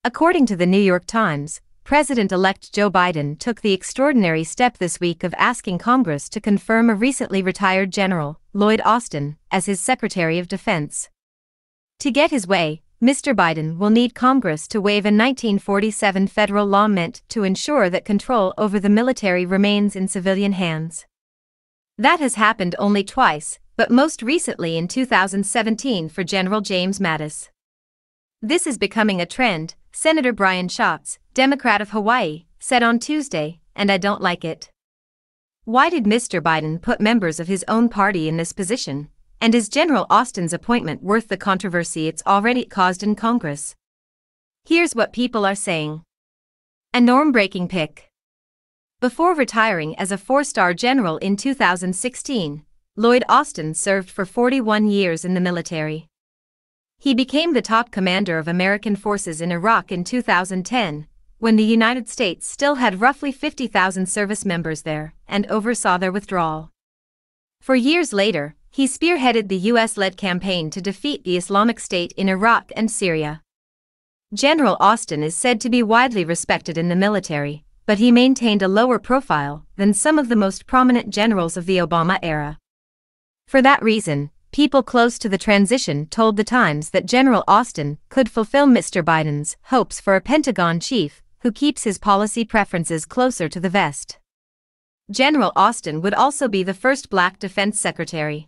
According to the New York Times, President-elect Joe Biden took the extraordinary step this week of asking Congress to confirm a recently retired General, Lloyd Austin, as his Secretary of Defense. To get his way, Mr. Biden will need Congress to waive a 1947 federal law meant to ensure that control over the military remains in civilian hands. That has happened only twice, but most recently in 2017 for General James Mattis. This is becoming a trend, Senator Brian Schatz, Democrat of Hawaii, said on Tuesday, and I don't like it. Why did Mr. Biden put members of his own party in this position? And is General Austin's appointment worth the controversy it's already caused in Congress? Here's what people are saying. A norm-breaking pick. Before retiring as a four-star general in 2016, Lloyd Austin served for 41 years in the military. He became the top commander of American forces in Iraq in 2010, when the United States still had roughly 50,000 service members there, and oversaw their withdrawal. For years later, he spearheaded the U.S.-led campaign to defeat the Islamic State in Iraq and Syria. General Austin is said to be widely respected in the military, but he maintained a lower profile than some of the most prominent generals of the Obama era. For that reason, people close to the transition told The Times that General Austin could fulfill Mr. Biden's hopes for a Pentagon chief who keeps his policy preferences closer to the vest. General Austin would also be the first black defense secretary.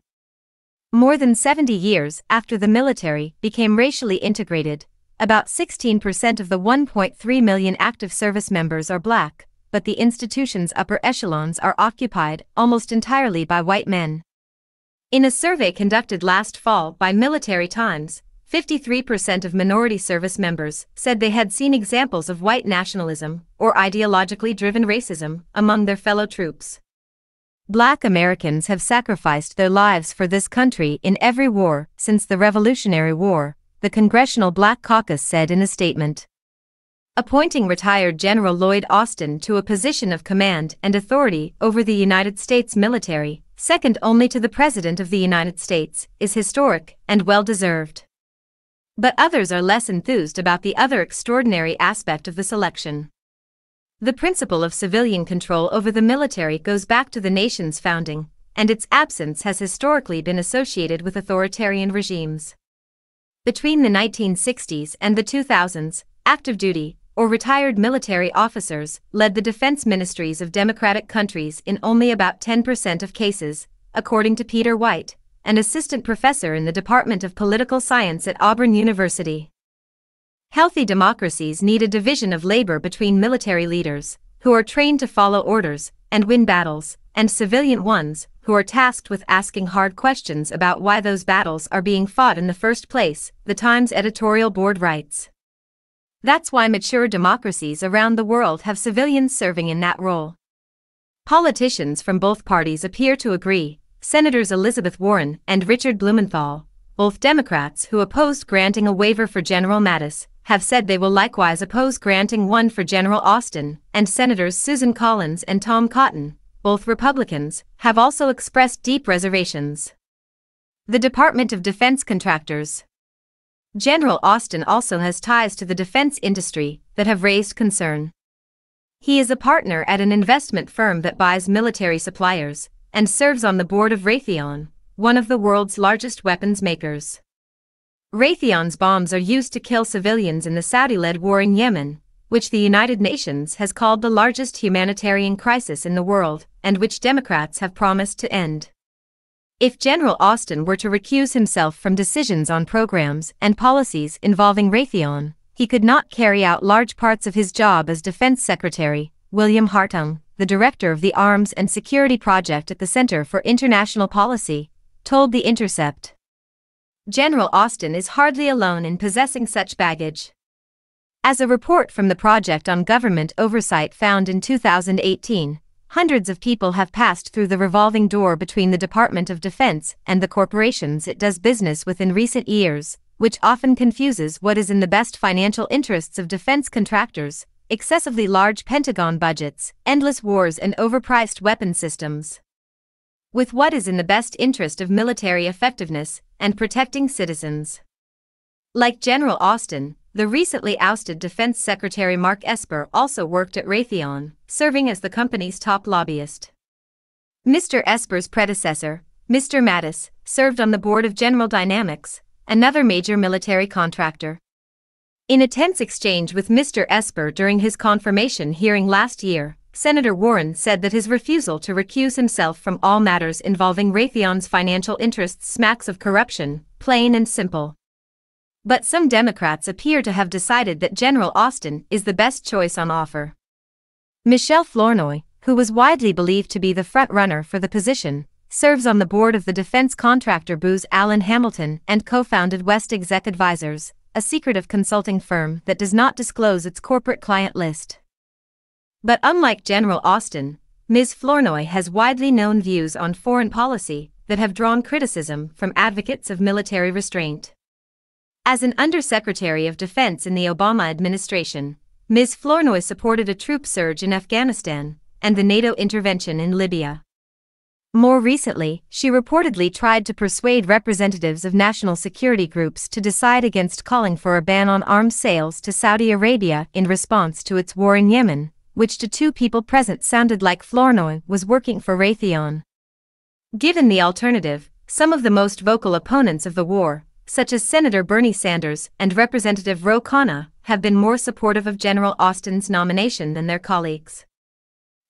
More than 70 years after the military became racially integrated, about 16% of the 1.3 million active service members are black, but the institution's upper echelons are occupied almost entirely by white men. In a survey conducted last fall by Military Times, 53% of minority service members said they had seen examples of white nationalism or ideologically driven racism among their fellow troops. Black Americans have sacrificed their lives for this country in every war since the Revolutionary War, the Congressional Black Caucus said in a statement. Appointing retired General Lloyd Austin to a position of command and authority over the United States military, second only to the President of the United States, is historic and well-deserved. But others are less enthused about the other extraordinary aspect of the selection. The principle of civilian control over the military goes back to the nation's founding, and its absence has historically been associated with authoritarian regimes. Between the 1960s and the 2000s, active duty, or retired military officers led the defense ministries of democratic countries in only about 10% of cases, according to Peter White, an assistant professor in the Department of Political Science at Auburn University. Healthy democracies need a division of labor between military leaders, who are trained to follow orders and win battles, and civilian ones, who are tasked with asking hard questions about why those battles are being fought in the first place, the Times editorial board writes. That's why mature democracies around the world have civilians serving in that role. Politicians from both parties appear to agree. Senators Elizabeth Warren and Richard Blumenthal, both Democrats who opposed granting a waiver for General Mattis, have said they will likewise oppose granting one for General Austin, and Senators Susan Collins and Tom Cotton, both Republicans, have also expressed deep reservations. The Department of Defense contractors. General Austin also has ties to the defense industry that have raised concern. He is a partner at an investment firm that buys military suppliers, and serves on the board of Raytheon, one of the world's largest weapons makers. Raytheon's bombs are used to kill civilians in the Saudi-led war in Yemen, which the United Nations has called the largest humanitarian crisis in the world, and which Democrats have promised to end. If General Austin were to recuse himself from decisions on programs and policies involving Raytheon, he could not carry out large parts of his job as Defense Secretary. William Hartung, the director of the Arms and Security Project at the Center for International Policy, told The Intercept. General Austin is hardly alone in possessing such baggage. As a report from the Project on Government Oversight found in 2018, hundreds of people have passed through the revolving door between the Department of Defense and the corporations it does business with in recent years, which often confuses what is in the best financial interests of defense contractors: excessively large Pentagon budgets, endless wars and overpriced weapon systems, with what is in the best interest of military effectiveness and protecting citizens. Like General Austin, the recently ousted Defense Secretary Mark Esper also worked at Raytheon, serving as the company's top lobbyist. Mr. Esper's predecessor, Mr. Mattis, served on the board of General Dynamics, another major military contractor. In a tense exchange with Mr. Esper during his confirmation hearing last year, Senator Warren said that his refusal to recuse himself from all matters involving Raytheon's financial interests smacks of corruption, plain and simple. But some Democrats appear to have decided that General Austin is the best choice on offer. Michelle Flournoy, who was widely believed to be the front-runner for the position, serves on the board of the defense contractor Booz Allen Hamilton and co-founded West Exec Advisors, a secretive consulting firm that does not disclose its corporate client list. But unlike General Austin, Ms. Flournoy has widely known views on foreign policy that have drawn criticism from advocates of military restraint. As an Undersecretary of Defense in the Obama administration, Ms. Flournoy supported a troop surge in Afghanistan and the NATO intervention in Libya. More recently, she reportedly tried to persuade representatives of national security groups to decide against calling for a ban on arms sales to Saudi Arabia in response to its war in Yemen, which to two people present sounded like Flournoy was working for Raytheon. Given the alternative, some of the most vocal opponents of the war, such as Senator Bernie Sanders and Representative Ro Khanna, have been more supportive of General Austin's nomination than their colleagues.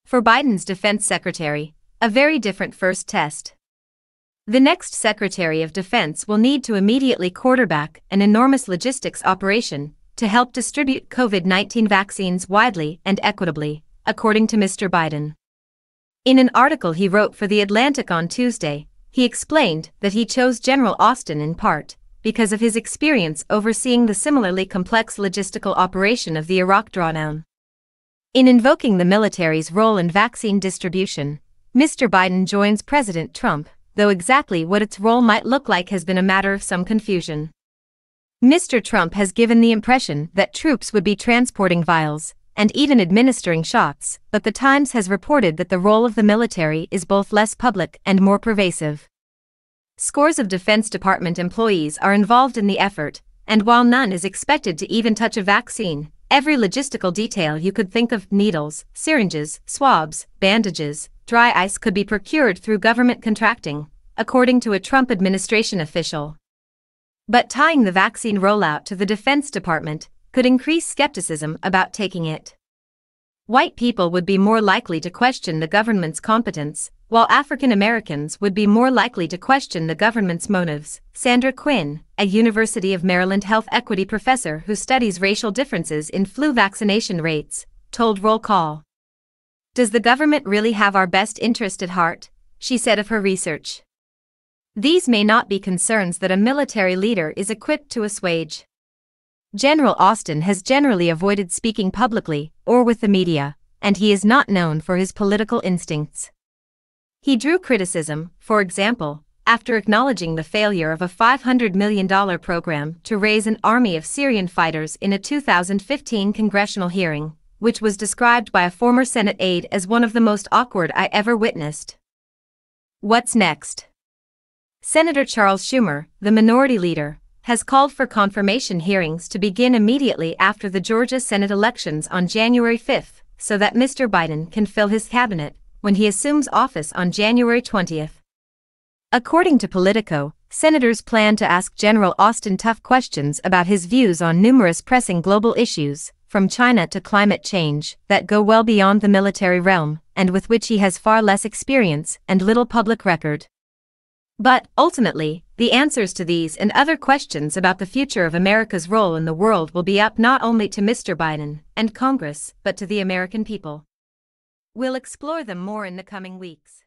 For Biden's defense secretary, a very different first test. The next Secretary of Defense will need to immediately quarterback an enormous logistics operation to help distribute COVID-19 vaccines widely and equitably, according to Mr. Biden. In an article he wrote for The Atlantic on Tuesday, he explained that he chose General Austin in part because of his experience overseeing the similarly complex logistical operation of the Iraq drawdown. In invoking the military's role in vaccine distribution, Mr. Biden joins President Trump, though exactly what its role might look like has been a matter of some confusion. Mr. Trump has given the impression that troops would be transporting vials and even administering shots, but the Times has reported that the role of the military is both less public and more pervasive. Scores of Defense Department employees are involved in the effort, and while none is expected to even touch a vaccine, every logistical detail you could think of, needles, syringes, swabs, bandages, dry ice, could be procured through government contracting, according to a Trump administration official. But tying the vaccine rollout to the Defense Department could increase skepticism about taking it. White people would be more likely to question the government's competence, while African Americans would be more likely to question the government's motives, Sandra Quinn, a University of Maryland health equity professor who studies racial differences in flu vaccination rates, told Roll Call. "Does the government really have our best interest at heart?" she said of her research. These may not be concerns that a military leader is equipped to assuage. General Austin has generally avoided speaking publicly or with the media, and he is not known for his political instincts. He drew criticism, for example, after acknowledging the failure of a $500 million program to raise an army of Syrian fighters in a 2015 congressional hearing, which was described by a former Senate aide as one of the most awkward I ever witnessed. What's next? Senator Charles Schumer, the minority leader, has called for confirmation hearings to begin immediately after the Georgia Senate elections on January 5, so that Mr. Biden can fill his cabinet when he assumes office on January 20. According to Politico, senators plan to ask General Austin tough questions about his views on numerous pressing global issues, from China to climate change, that go well beyond the military realm, and with which he has far less experience and little public record. But, ultimately, the answers to these and other questions about the future of America's role in the world will be up not only to Mr. Biden and Congress, but to the American people. We'll explore them more in the coming weeks.